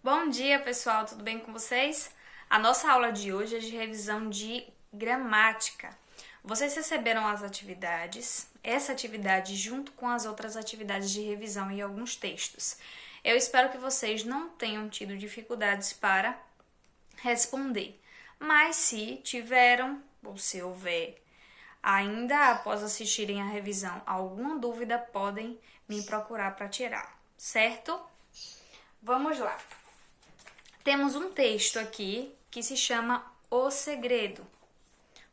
Bom dia, pessoal, tudo bem com vocês? A nossa aula de hoje é de revisão de gramática. Vocês receberam as atividades, essa atividade junto com as outras atividades de revisão e alguns textos. Eu espero que vocês não tenham tido dificuldades para responder, mas se tiveram, ou se houver ainda após assistirem a revisão alguma dúvida, podem me procurar para tirar, certo? Vamos lá. Temos um texto aqui que se chama O Segredo.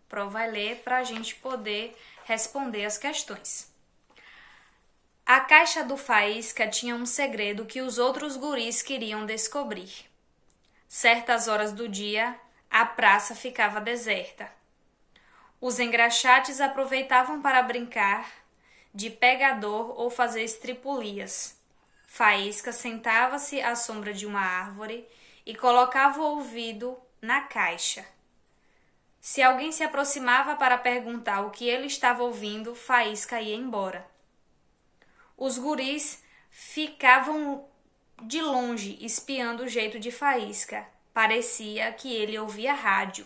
Pro vai ler para a gente poder responder as questões. A caixa do Faísca tinha um segredo que os outros guris queriam descobrir. Certas horas do dia, a praça ficava deserta. Os engraxates aproveitavam para brincar de pegador ou fazer estripulias. Faísca sentava-se à sombra de uma árvore e colocava o ouvido na caixa. Se alguém se aproximava para perguntar o que ele estava ouvindo, Faísca ia embora. Os guris ficavam de longe espiando o jeito de Faísca. Parecia que ele ouvia rádio.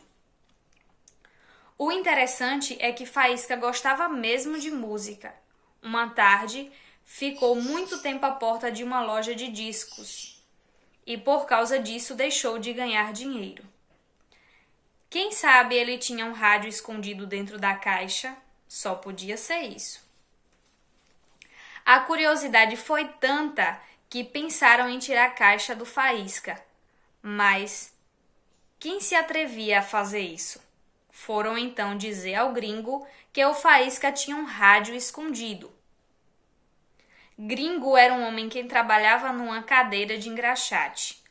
O interessante é que Faísca gostava mesmo de música. Uma tarde, ficou muito tempo à porta de uma loja de discos e por causa disso deixou de ganhar dinheiro. Quem sabe ele tinha um rádio escondido dentro da caixa? Só podia ser isso. A curiosidade foi tanta que pensaram em tirar a caixa do Faísca, mas quem se atrevia a fazer isso? Foram então dizer ao gringo que o Faísca tinha um rádio escondido. Gringo era um homem que trabalhava numa cadeira de engraxate.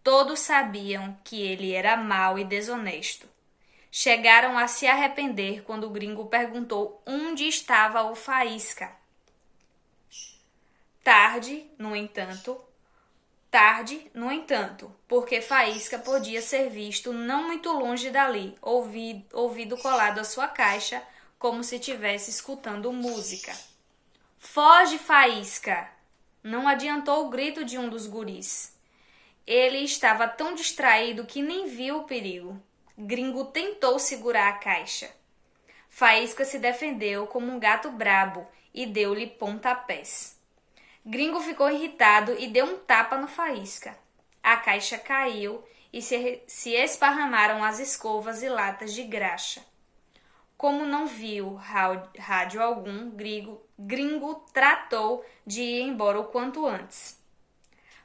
Todos sabiam que ele era mau e desonesto. Chegaram a se arrepender quando o gringo perguntou onde estava o Faísca. Tarde, no entanto, porque Faísca podia ser visto não muito longe dali, ouvido colado à sua caixa, como se estivesse escutando música. Foge, Faísca! Não adiantou o grito de um dos guris. Ele estava tão distraído que nem viu o perigo. Gringo tentou segurar a caixa. Faísca se defendeu como um gato brabo e deu-lhe pontapés. Gringo ficou irritado e deu um tapa no Faísca. A caixa caiu e se esparramaram as escovas e latas de graxa. Como não viu rádio algum, Gringo tratou de ir embora o quanto antes.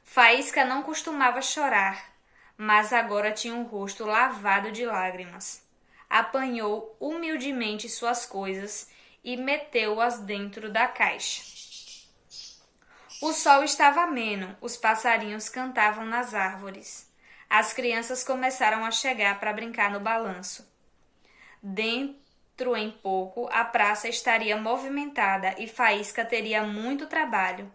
Faísca não costumava chorar, mas agora tinha o rosto lavado de lágrimas. Apanhou humildemente suas coisas e meteu-as dentro da caixa. O sol estava ameno, os passarinhos cantavam nas árvores. As crianças começaram a chegar para brincar no balanço. Dentro em pouco, a praça estaria movimentada e Faísca teria muito trabalho.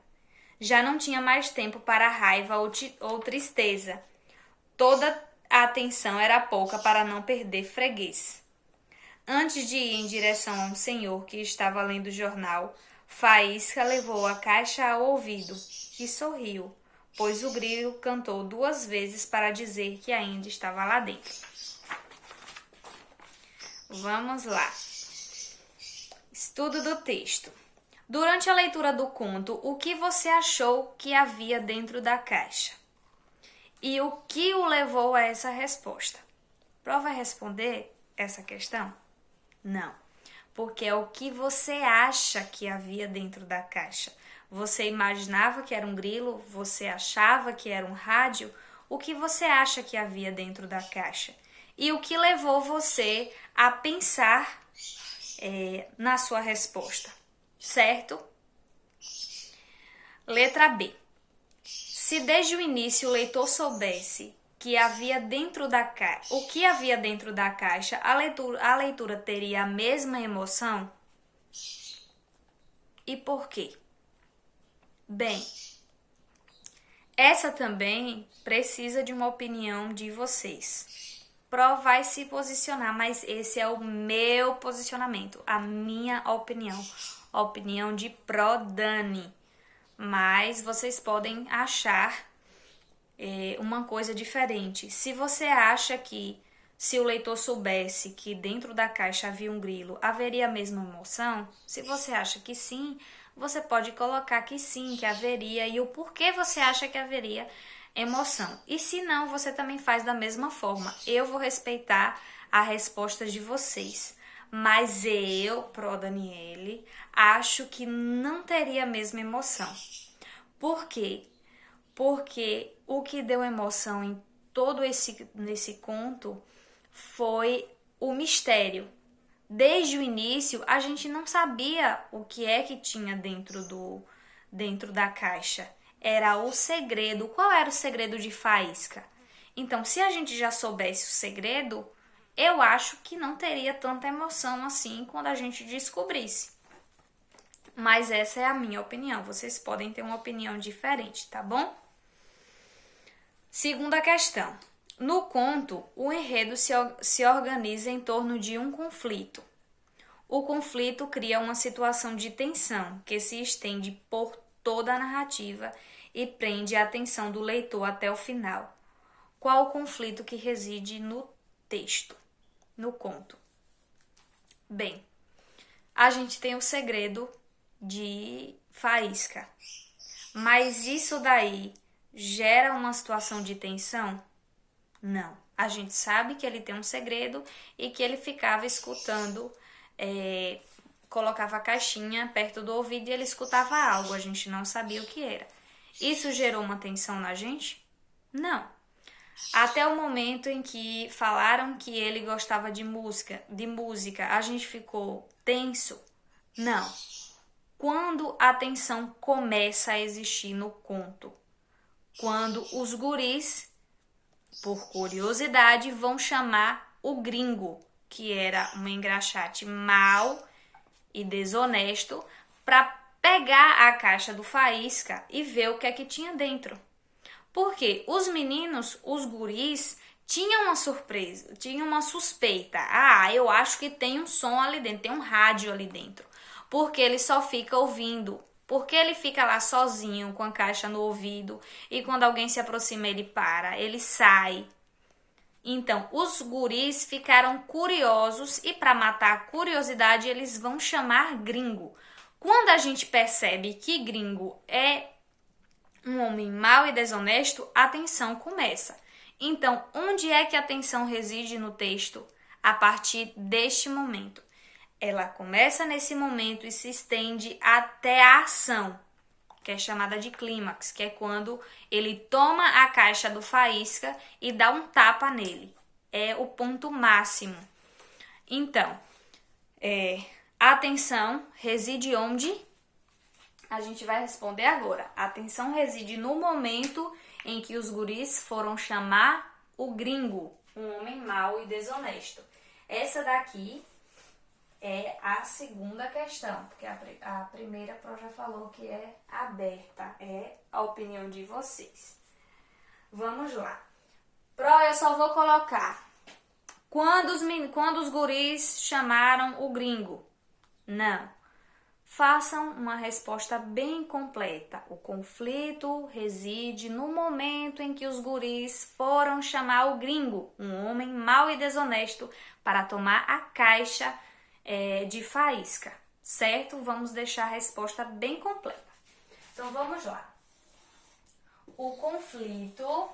Já não tinha mais tempo para raiva ou tristeza. Toda a atenção era pouca para não perder freguês. Antes de ir em direção a um senhor que estava lendo o jornal, Faísca levou a caixa ao ouvido e sorriu, pois o grilo cantou 2 vezes para dizer que ainda estava lá dentro. Vamos lá. Estudo do texto. Durante a leitura do conto, o que você achou que havia dentro da caixa? E o que o levou a essa resposta? Pro vai responder essa questão? Não, porque é o que você acha que havia dentro da caixa. Você imaginava que era um grilo? Você achava que era um rádio? O que você acha que havia dentro da caixa? E o que levou você a pensar na sua resposta, certo? Letra B. Se desde o início o leitor soubesse que havia dentro da o que havia dentro da caixa, a leitura teria a mesma emoção? E por quê? Bem, essa também precisa de uma opinião de vocês. Pro vai se posicionar, mas esse é o meu posicionamento, a minha opinião, a opinião de Pro Dani. Mas vocês podem achar uma coisa diferente. Se você acha que, se o leitor soubesse que dentro da caixa havia um grilo, haveria a mesma emoção? Se você acha que sim, você pode colocar que sim, que haveria, e o porquê você acha que haveria emoção. E se não, você também faz da mesma forma. Eu vou respeitar a resposta de vocês. Mas eu, pro Daniele, acho que não teria a mesma emoção. Por quê? Porque o que deu emoção em todo nesse conto foi o mistério. Desde o início, a gente não sabia o que é que tinha dentro da caixa. Era o segredo. Qual era o segredo de Faísca? Então, se a gente já soubesse o segredo, eu acho que não teria tanta emoção assim quando a gente descobrisse. Mas essa é a minha opinião. Vocês podem ter uma opinião diferente, tá bom? Segunda questão. No conto, o enredo se organiza em torno de um conflito. O conflito cria uma situação de tensão que se estende por toda a narrativa e prende a atenção do leitor até o final. Qual o conflito que reside no texto, no conto? Bem, a gente tem o segredo de Faísca, mas isso daí gera uma situação de tensão? Não. A gente sabe que ele tem um segredo e que ele ficava escutando, colocava a caixinha perto do ouvido e ele escutava algo, a gente não sabia o que era. Isso gerou uma tensão na gente? Não. Até o momento em que falaram que ele gostava de música, a gente ficou tenso? Não. Quando a tensão começa a existir no conto? Quando os guris, por curiosidade, vão chamar o gringo, que era um engraxate mau e desonesto, para pegar a caixa do Faísca e ver o que é que tinha dentro. Porque os meninos, os guris, tinham uma surpresa, tinham uma suspeita. Ah, eu acho que tem um som ali dentro, tem um rádio ali dentro. Porque ele só fica ouvindo. Porque ele fica lá sozinho com a caixa no ouvido e quando alguém se aproxima ele para, ele sai. Então, os guris ficaram curiosos e para matar a curiosidade eles vão chamar gringo. Quando a gente percebe que gringo é um homem mau e desonesto, a tensão começa. Então, onde é que a tensão reside no texto? A partir deste momento. Ela começa nesse momento e se estende até a ação, que é chamada de clímax, que é quando ele toma a caixa do Faísca e dá um tapa nele. É o ponto máximo. Então, a tensão reside onde? A gente vai responder agora. A tensão reside no momento em que os guris foram chamar o gringo, um homem mau e desonesto. Essa daqui é a segunda questão, porque a primeira a Pro já falou que é aberta, é a opinião de vocês. Vamos lá. Pro, eu só vou colocar quando os guris chamaram o gringo. Não. Façam uma resposta bem completa. O conflito reside no momento em que os guris foram chamar o gringo, um homem mau e desonesto, para tomar a caixa de Faísca, certo? Vamos deixar a resposta bem completa. Então, vamos lá. O conflito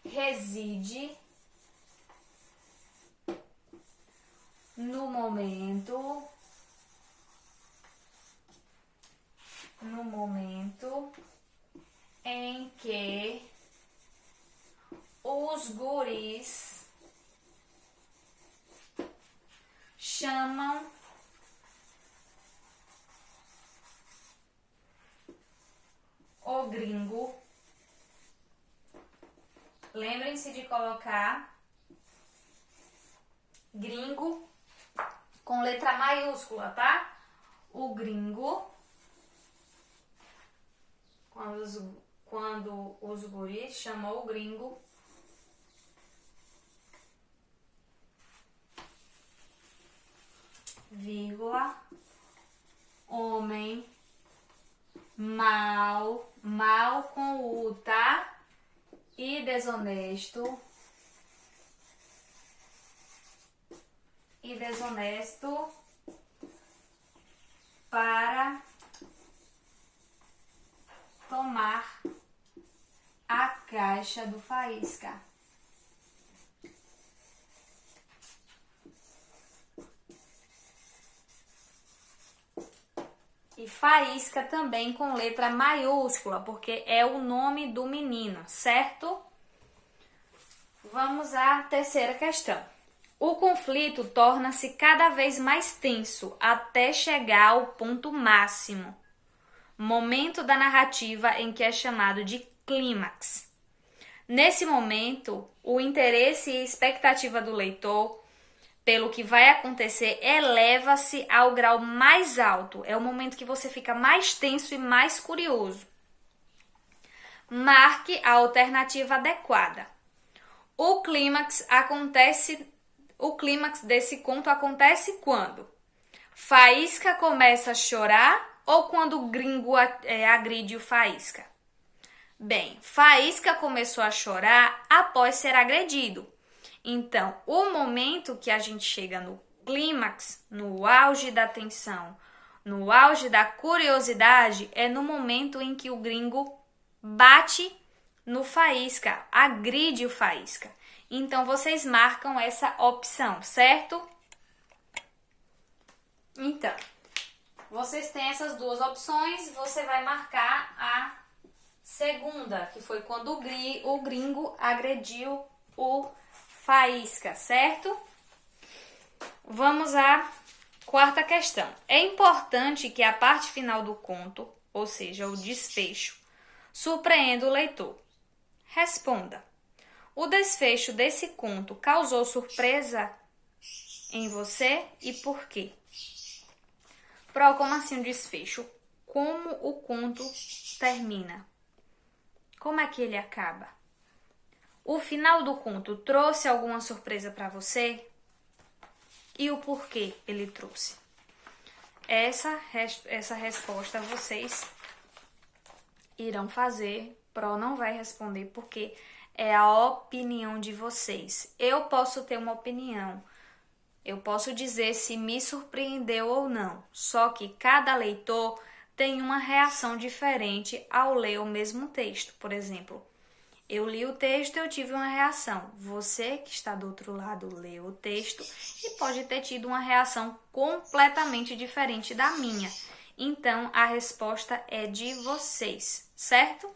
reside no momento em que os guris chamam o gringo. Lembrem-se de colocar gringo com letra maiúscula, tá? O gringo, quando os guris chamou o gringo, vírgula, homem mal, mal com U, tá? E desonesto. E desonesto para tomar a caixa do Faísca. E Faísca também com letra maiúscula, porque é o nome do menino, certo? Vamos à terceira questão. O conflito torna-se cada vez mais tenso até chegar ao ponto máximo, momento da narrativa em que é chamado de clímax. Nesse momento, o interesse e expectativa do leitor pelo que vai acontecer eleva-se ao grau mais alto. É o momento que você fica mais tenso e mais curioso. Marque a alternativa adequada. O clímax desse conto acontece quando Faísca começa a chorar ou quando o gringo agride o Faísca? Bem, Faísca começou a chorar após ser agredido. Então, o momento que a gente chega no clímax, no auge da tensão, no auge da curiosidade, é no momento em que o gringo bate no Faísca, agride o Faísca. Então, vocês marcam essa opção, certo? Então, vocês têm essas duas opções, você vai marcar a segunda, que foi quando o gringo agrediu o Faísca, certo? Vamos à quarta questão. É importante que a parte final do conto, ou seja, o desfecho, surpreenda o leitor. Responda. O desfecho desse conto causou surpresa em você e por quê? Como assim o desfecho? Como o conto termina? Como é que ele acaba? O final do conto trouxe alguma surpresa para você? E o porquê ele trouxe? Essa resposta vocês irão fazer. Pro não vai responder porque é a opinião de vocês. Eu posso ter uma opinião. Eu posso dizer se me surpreendeu ou não. Só que cada leitor tem uma reação diferente ao ler o mesmo texto. Por exemplo, eu li o texto e eu tive uma reação. Você que está do outro lado leu o texto e pode ter tido uma reação completamente diferente da minha. Então, a resposta é de vocês, certo?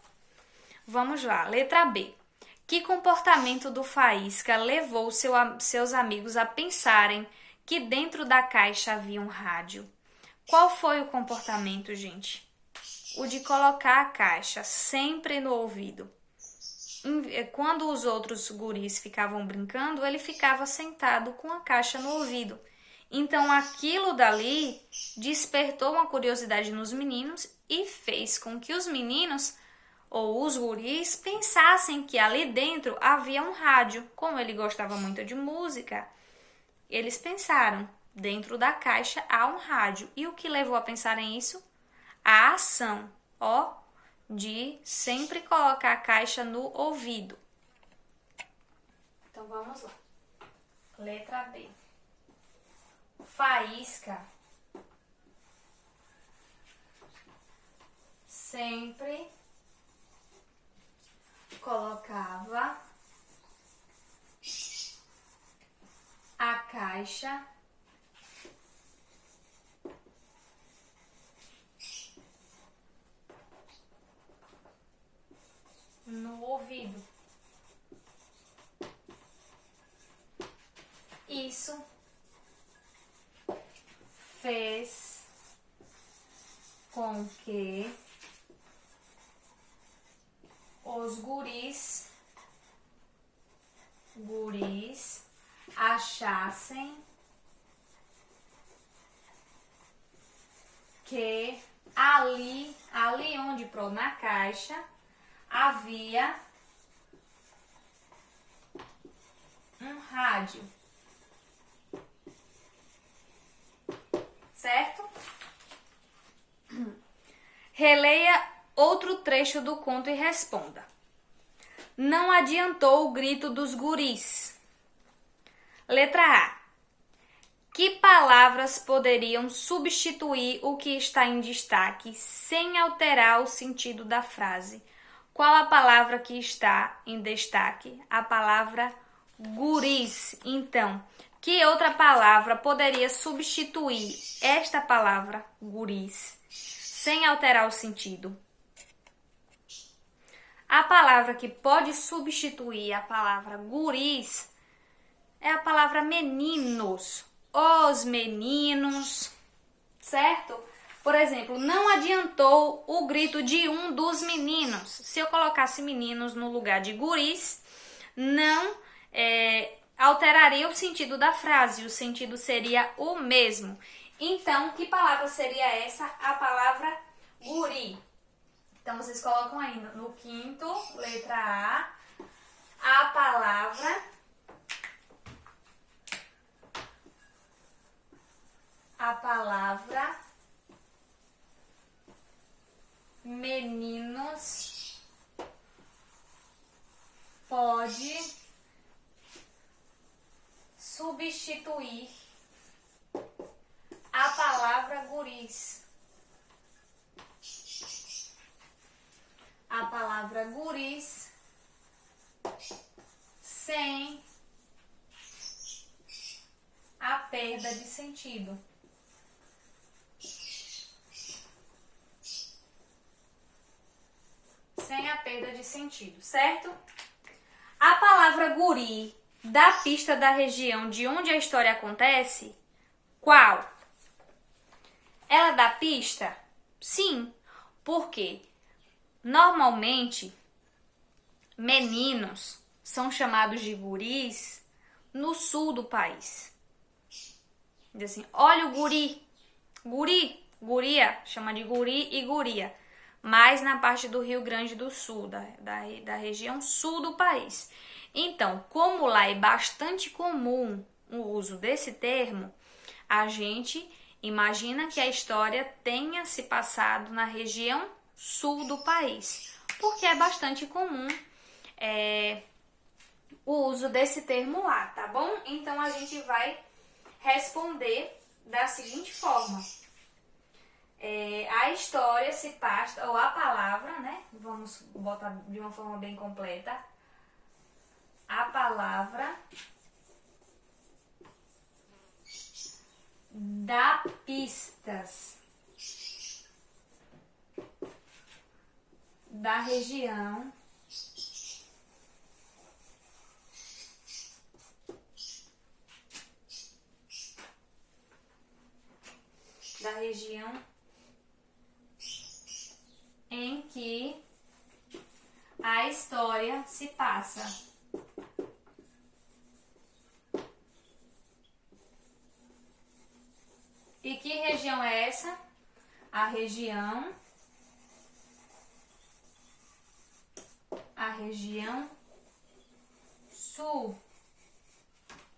Vamos lá, letra B. Que comportamento do Faísca levou seus amigos a pensarem que dentro da caixa havia um rádio? Qual foi o comportamento, gente? O de colocar a caixa sempre no ouvido. Quando os outros guris ficavam brincando, ele ficava sentado com a caixa no ouvido. Então, aquilo dali despertou uma curiosidade nos meninos e fez com que os meninos ou os guris pensassem que ali dentro havia um rádio. Como ele gostava muito de música, eles pensaram, dentro da caixa há um rádio. E o que levou a pensar em isso? A ação, de sempre colocar a caixa no ouvido. Então vamos lá. Letra B. Faísca sempre colocava a caixa no ouvido. Isso fez com que os guris achassem que ali onde na caixa havia um rádio, certo? Releia outro trecho do conto e responda. Não adiantou o grito dos guris. Letra A. Que palavras poderiam substituir o que está em destaque sem alterar o sentido da frase? Qual a palavra que está em destaque? A palavra guris. Então, que outra palavra poderia substituir esta palavra guris sem alterar o sentido? A palavra que pode substituir a palavra guris é a palavra meninos. Os meninos, certo? Por exemplo, não adiantou o grito de um dos meninos. Se eu colocasse meninos no lugar de guris, não alteraria o sentido da frase. O sentido seria o mesmo. Então, que palavra seria essa? A palavra guri. Então, vocês colocam aí no quinto, letra A palavra meninos pode substituir a palavra guris. A palavra guris sem a perda de sentido. Sem a perda de sentido, certo? A palavra guri dá pista da região de onde a história acontece? Qual? Ela dá pista? Sim, porque normalmente meninos são chamados de guris no sul do país. Diz assim, olha o guri, guri, guria, chama de guri e guria. Mais na parte do Rio Grande do Sul, da região sul do país. Então, como lá é bastante comum o uso desse termo, a gente imagina que a história tenha se passado na região sul do país, porque é bastante comum o uso desse termo lá, tá bom? Então, a gente vai responder da seguinte forma. A história se passa, ou a palavra, né? Vamos botar de uma forma bem completa. A palavra dá pistas da região em que a história se passa. E que região é essa? A região sul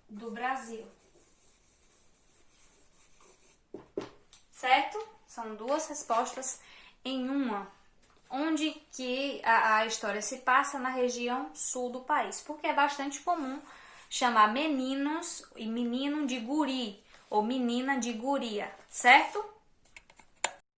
do Brasil. Certo? São duas respostas em uma. Onde que a história se passa? Na região sul do país. Porque é bastante comum chamar meninos e menino de guri ou menina de guria, certo?